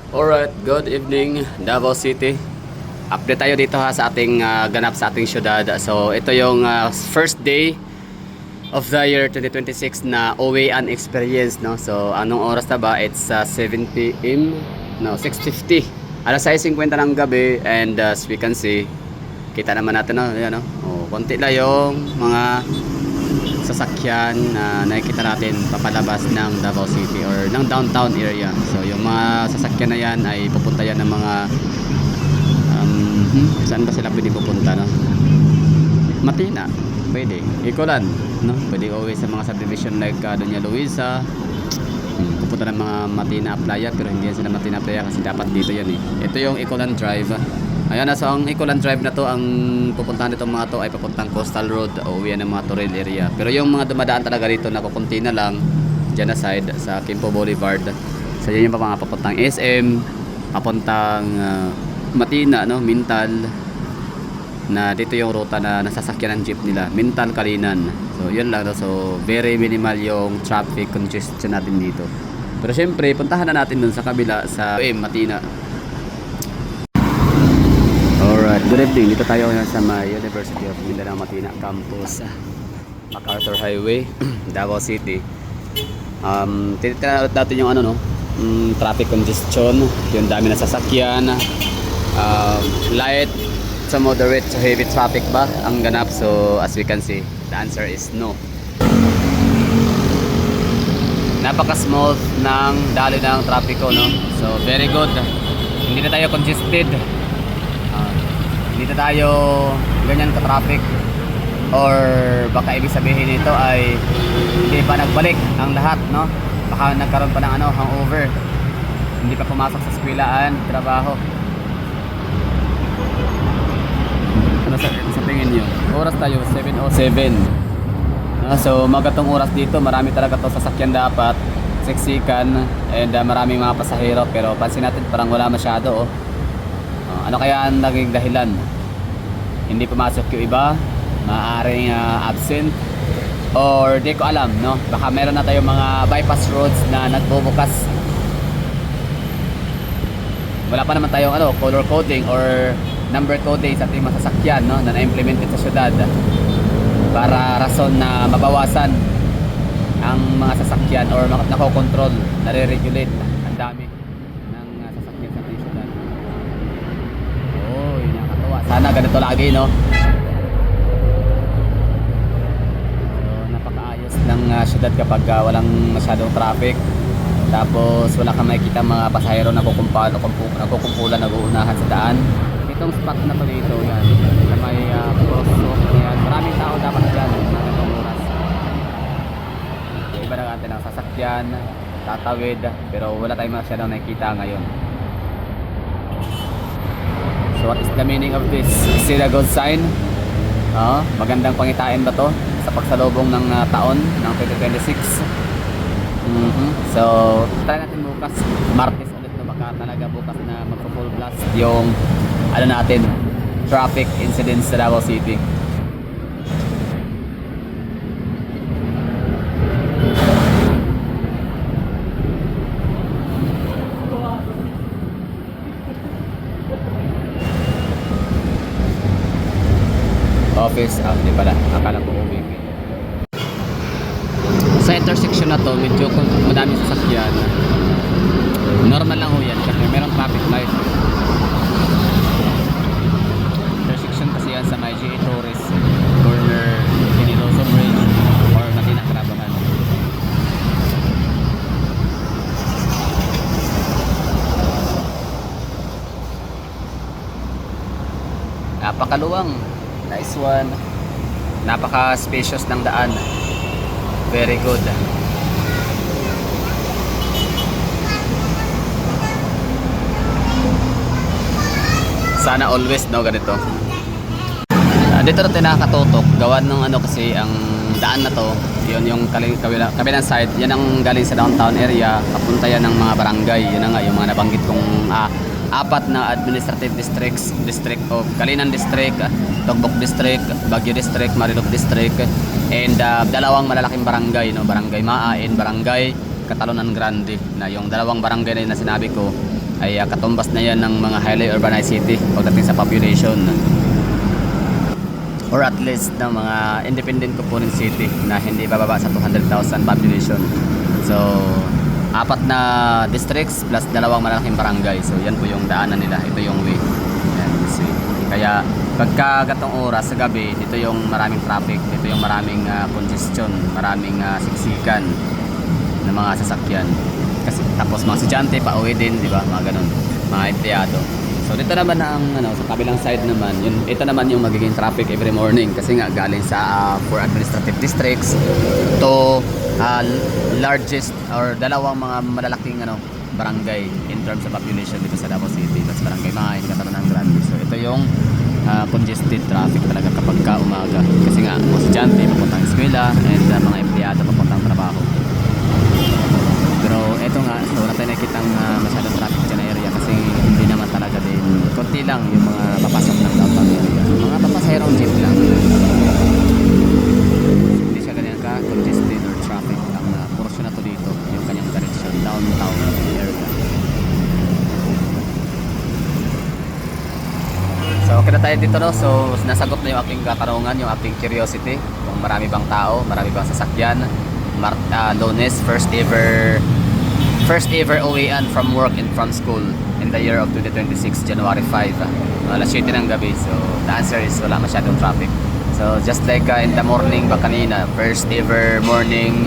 Alright, good evening Davao City. Update tayo dito ha sa ating ganap sa ating syudad. So ito yung first day of the year 2026 na OWAN experience, no. So anong oras na ba? It's 7 PM. No, 6:50. Alas 6:50 ng gabi, and as we can see, kita naman natin, no, ayan, no. Oh, konti lang yung mga sasakyan na nakikita natin papalabas ng Davao City or ng downtown area. So yung mga sasakyan na yan ay pupunta yan ng mga saan ba sila pwede pupunta, no? Matina, pwede. Ikolan, no? Pwede uwi sa mga subdivision like Doña Luisa. Pupunta ng mga Matina Playa, pero hindi yan sila Matina Playa kasi dapat dito yan eh. Ito yung Ikolan Drive. Ayan na, so ang Ikolan Drive na to, ang pupuntahan nitong mga to ay papuntang Coastal Road o uwi ng mga Toril area. Pero yung mga dumadaan talaga dito na kukunti na lang dyan na side sa Quimpo Boulevard. So yun yung mga papuntang SM, papuntang Matina, no, Mintal, na dito yung ruta na nasasakyan ng jeep nila, Mintal, Kalinan. So yun lang, no? So very minimal yung traffic congestion natin dito. Pero syempre puntahan na natin dun sa kabila sa Matina. Alright, good evening. Dito tayo ngayon sa may University of Mindanao Matina Campus, MacArthur Highway, Davao City. Titignan natin yung ano, no, traffic congestion, yung dami na sasakyan, light sa moderate to heavy traffic ba ang ganap. So as we can see, the answer is no. Napaka-smooth ng daloy ng trapiko, no? So very good. Hindi na tayo congested. Hindi na tayo ganyan ka-traffic, or baka ibig sabihin nito ay hindi pa nagbalik ang lahat, no? Baka nagkaroon pa ng hangover, hindi pa pumasok sa eskwelaan, trabaho. Ano sa tingin nyo? Oras tayo 7:07. So magatong oras dito, marami talaga to sasakyan dapat, siksikan, and maraming mga pasahero, pero pansin natin parang wala masyado, oh. Ano kaya ang naging dahilan? Hindi pumasok yung iba, maaaring absent, or di ko alam, no? Baka meron na tayong mga bypass roads na nagbubukas. Wala pa naman tayong color coding or number coding sa ating masasakyan, no, na na-implemented sa syudad para rason na mabawasan ang mga sasakyan or nakokontrol, nare-regulate ang dami ng sasakyan sa ating syudad. Sana ganito lagi, no? So napakaayos ng syudad kapag walang masyadong traffic. Tapos wala kang makikita mga pasahero na nagkukumpulan, nag-uunahan sa daan. Itong spot na to dito, yan, sa may crosswalk, yan. Maraming tao dapat dyan na ganitong oras. So, iba na natin ang sasakyan, tatawid, pero wala tayong masyadong nakikita ngayon. So what is the meaning of this? Is it a good sign? Magandang pangitain ba to sa pagsalubong ng taon ng 2026? So try natin bukas, Martes ulit, no? Baka talaga bukas na magpo-full blast yung natin, traffic incidents sa Davao City. Office, hindi pala, akala ko uwi. Sa intersection na to, medyo madaming sasakyan. Normal lang ho yan kasi meron traffic light. Intersection kasi yan sa may GA Torres corner, Iniloso Bridge or Matina Carabahan. Napakaluwang. Nice one. Napaka-spacious ng daan. Very good. Sana always, no, ganito. Dito natin nakakatutok. Gawa ng kasi ang daan na to, yun yung kabilang side, yan ang galing sa downtown area, papunta yan ng mga barangay. Yun na nga, yung mga nabanggit kong apat na administrative district of Kalinan District, Togbok District, Baguio District, Marilog District, and dalawang malalaking barangay, no, Barangay Maa and Barangay Catalonan Grande, na yung dalawang barangay na sinabi ko ay katumbas na yan ng mga highly urbanized city pagdating sa population, or at least ng mga independent component city na hindi bababa sa 200,000 population. So 4 na districts plus 2 malaking barangay. So yan po yung daanan nila, ito yung way. Yan, this way. Kaya pagka gatong oras sa gabi, dito yung maraming traffic, dito yung maraming congestion, maraming siksikan ng mga sasakyan. Kasi tapos mga estudyante pa uwi din, di ba? Mga ganun, mga empleyado. So dito naman ang sa kabilang side naman, ito naman yung magiging traffic every morning kasi nga galing sa 4 administrative districts to largest or dalawang mga malalaking barangay in terms of population dito sa Davao City. That's barangay mga Hinatanan Grande. So ito yung congested traffic talaga kapag umaga kasi nga mga estudyante papuntang eskwela and mga empleyado papuntang trabaho. Pero ito nga, so wala tayo nakikitang masyadong traffic dyan na area kasi hindi naman talaga din, konti lang yung mga papasok ng downtown area, mga papasahirong jeep lang, hindi siya ganyan ka congested or traffic. Ang portion na to dito yung kanyang direction, downtown area. So okay na tayo dito, no? So nasagot na yung aking katanungan, yung aking curiosity kung marami bang tao, marami bang sasakyan. Lunes, first ever uwian from work and from school in the year of 2026, January 5, alas 7 ng gabi. So the answer is wala masyadong traffic. So just like in the morning ba kanina, first ever morning,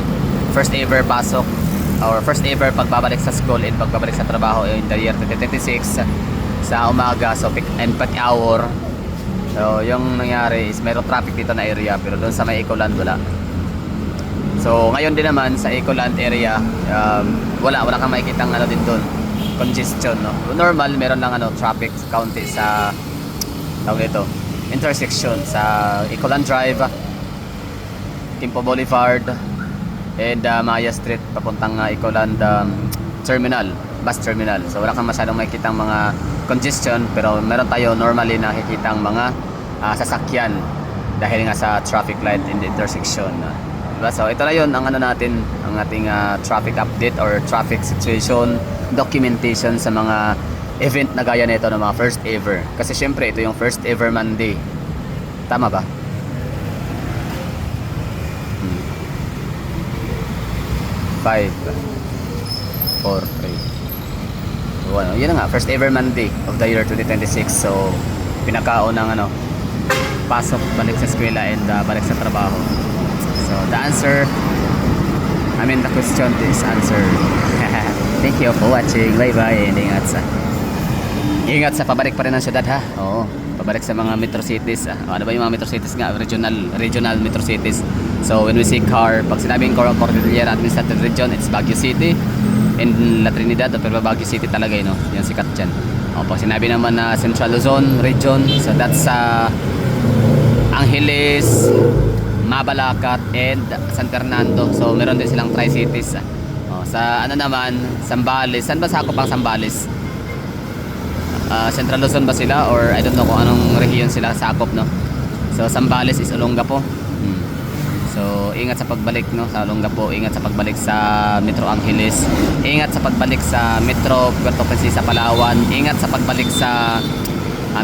first ever pasok or first ever pagbabalik sa school and pagbabalik sa trabaho in the year 2026 sa umaga, so peak hour. So yung nangyari is mayroong traffic dito na area pero doon sa may Ecoland wala. So ngayon din naman sa Ecoland area, wala kang makikitang din doon, congestion, no. Normal meron lang traffic county sa tawag ito, intersection sa Ecoland Drive, Timpo Boulevard and Maya Street papuntang Ecoland terminal, bus terminal. So wala kang masyadong makikitang mga congestion pero meron tayo normally nakikitang mga sasakyan dahil nga sa traffic light in the intersection. So ito na yun ang natin, ang ating traffic update or traffic situation documentation sa mga event na gaya nito ng mga first ever. Kasi syempre ito yung first ever Monday. Tama ba? 5 4 3 so, yun na nga, first ever Monday of the year 2026. So pinakaunang pasok, balik sa eskwela and balik sa trabaho. So the answer, the question is answered. Thank you for watching. Bye bye and ingat sa pabalik pa rin ng syudad, ha. Oo, pabalik sa mga metro cities. Ano ba yung mga metro cities nga? Regional metro cities. So when we see car, pag sinabing Cordillera Administrative Region, it's Baguio City and La Trinidad, pero Baguio City talaga yun, no? Yan sikat dyan. Pag sinabi naman na Central Luzon Region, so that's Angeles, Mabalacat and San Fernando. So meron din silang tri-cities. Sa naman, Zambales. Saan ba sakop ang Zambales? Central Luzon ba sila or I don't know kung anong region sila sakop, no? So Zambales is Olongapo. So ingat sa pagbalik, no, sa Olongapo, ingat sa pagbalik sa Metro Angeles, ingat sa pagbalik sa Metro Puerto Princesa Palawan, ingat sa pagbalik sa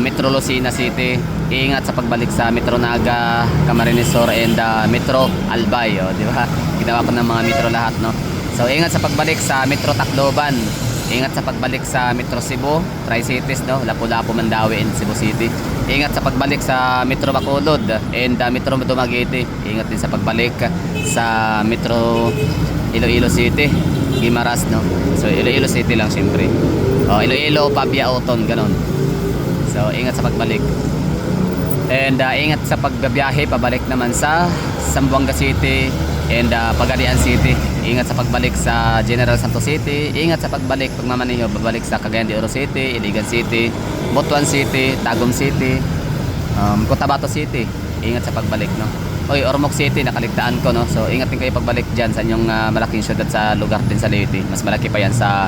Metro Lucena City, ingat sa pagbalik sa Metro Naga, Camarines Sur and Metro Albay, di ba? Ginawa ko ng mga metro lahat, no. So ingat sa pagbalik sa Metro Tacloban, ingat sa pagbalik sa Metro Cebu, Tri-Cities, no, Lapu-Lapu, Mandawi and Cebu City. Ingat sa pagbalik sa Metro Bacolod and Metro Dumaguete. Ingat din sa pagbalik sa Metro Iloilo City, Guimaras, no. So Iloilo City lang syempre. Iloilo, Pabia, Oton, ganon. So ingat sa pagbalik. And ingat sa pagbabiyahe pabalik naman sa Zamboanga City and Pagadian City. Ingat sa pagbalik sa General Santos City. Ingat sa pagbalik pagmamaneho babalik sa Cagayan de Oro City, Iligan City, Butuan City, Tagum City, Cotabato City. Ingat sa pagbalik, no. Ormoc City nakaligtaan ko, no. So ingat din kayo pagbalik diyan sa inyong malaking syudad sa lugar din sa Leyte. Mas malaki pa yan sa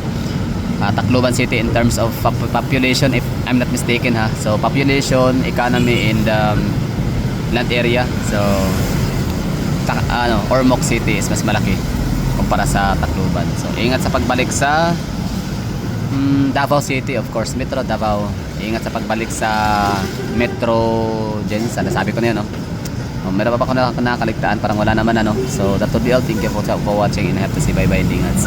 Tacloban City in terms of population, if I'm not mistaken, ha. So population, economy and land area. So Ormoc City is mas malaki kumpara sa Tacloban. So ingat sa pagbalik sa Davao City, of course, Metro Davao. Ingat sa pagbalik sa Metro Gens. Sabi ko na yun, no? Meron pa ba ako nakakaligtaan? Parang wala naman, ano? So, that would be all. Thank you for watching and I have to say bye-bye. Ingat.